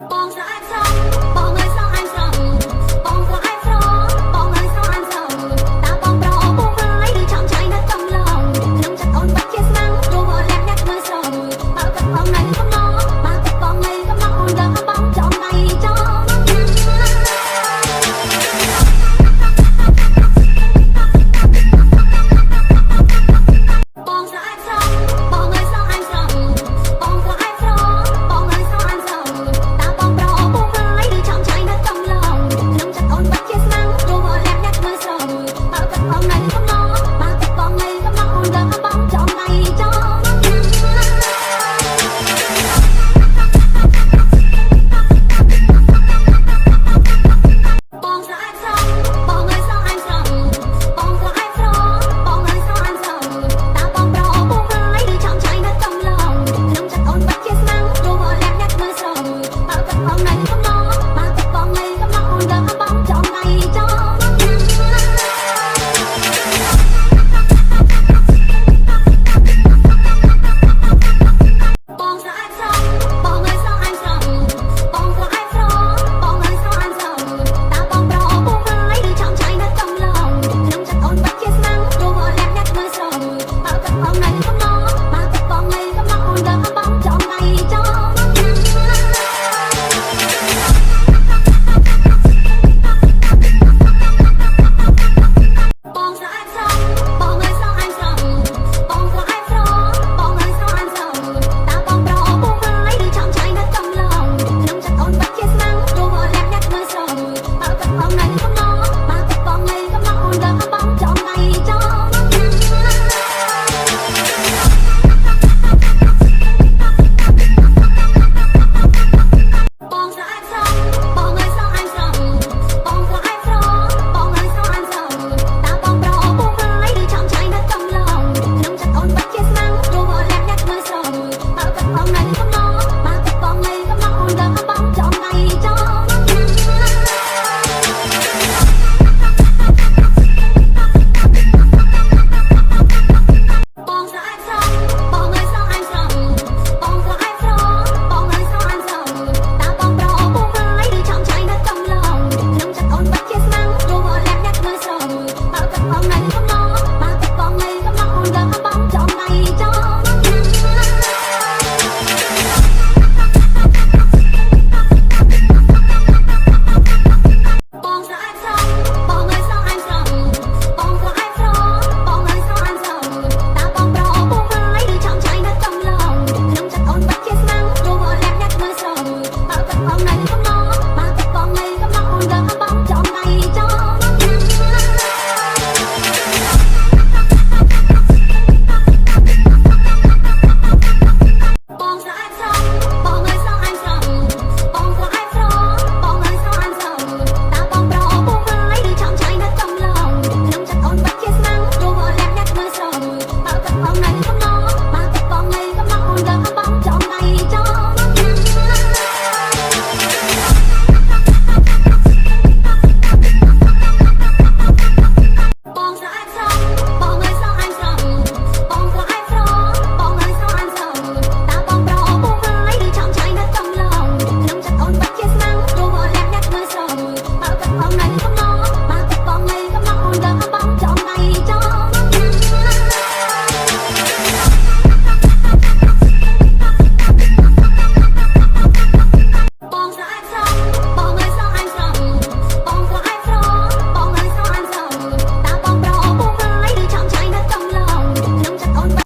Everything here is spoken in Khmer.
បងស្រអែមស្រង់បងអើយស្រអែមស្រង់បងស្រអែមស្រង់បងអើយស្រអែមស្រង់តើបងប្រអប់ពុកហើយឬឆំឆៃនៅកំឡងក្នុងចិត្តអូនបាត់ជាស្មាំងព្រោះលាក់អ្នកមើលស្រង់បើទឹកបងនៅកំឡងបើទឹកបងនៅកំឡងអូនដើរបងចំដៃចំបងស្រអែមស្រង់បងអើយស្រអែមស្រង់បងស្រអែមស្រង់បងអើយស្រអែមស្រង់តើបងប្រអប់ពុកហើយឬឆំឆៃនៅកំឡងក្នុងចិត្តអូនបាត់ជាស្មាំងព្រោះលាក់អ្នកមើលស្រង់បើទឹកបងនៅកំឡងបើទឹកបងនៅកំឡងអូនដើរបងចំដៃចំបងស្រអែមស្រង់បងអើយស្រអែមស្រង់បងស្រអែមស្រង់បងអើយស្រអែមស្រង់តើបងប្រអប់ពុកហើយឬឆំឆៃនៅកំឡងក្នុងចិត្តអូនបាត់ជាស្មាំងព្រោះលាក់អ្នកមើលស្រង់បើទឹកបងនៅកំឡងបើទឹកបងនៅកំឡងអូនដើរបងចំដៃចំបងស្រអែមស្រង់បងអើយស្រអែមស្រង់បងស្រអែមស្រង់បងអើយស្រអែមស្រង់តើបងប្រអប់ពុកហើយឬឆំឆៃនៅកំឡងក្នុងចិត្តអូនបាត់ជាស្មាំងព្រោះលាក់អ្នកមើលស្រង់បើទឹកបងនៅកំឡងបើទឹកបងនៅកំឡងអូនដើរបងចំដៃចំបងស្រអែមស្រង់បងអើយស្រអែមស្រង់បងស្រអែមស្រង់បងអើយស្រអែមស្រង់តើបងប្រអប់ពុកហើយឬឆំឆៃនៅកំឡងក្នុងចិត្តអូនបាត់ជាស្មាំងព្រោះលាក់អ្នកមើលស្រង់បើទឹកបងនៅកំឡងបើទឹកបងនៅកំឡងអូនដើរបងចំដៃចំបងស្រអែមស្រង់បងអើយស្រអែមស្រង់បងស្រអែមស្រង់បងអើយស្រអែមស្រង់តើបងប្រអប់ពុកហើយឬឆំឆៃនៅកំឡងក្នុងចិត្តអូនបាត់ជាស្មាំងព្រោះលាក់អ្នកមើលស្រង់បើទឹកបងនៅកំឡងបើទឹកបងនៅកំឡងអូនដើរបងចំដៃចំបងស្រអែមស្រង់បងអើយស្រអែមស្រង់បងស្រអែមស្រង់បងអើយស្រអែមស្រង់តើបងប្រអប់ពុកហើយឬឆំឆៃនៅកំឡងក្នុងចិត្តអូនបាត់ជាស្មាំងព្រោះលាក់អ្នកមើលស្រង់បើទឹកបងនៅកំឡងបើទឹកបងនៅកំឡងអូនដើរបងចំដៃចំបងស្រអែមស្រង់បងអើយស្រអែមស្រង់បងស្រអែមស្រង់បងអើយស្រអែមស្រង់តើបងប្រអប់ពុកហើយឬឆំឆៃនៅកំឡងក្នុងចិត្តអូនបាត់ជាស្មាំងព្រោះលាក់អ្នកមើលស្រង់បើទឹកបងនៅ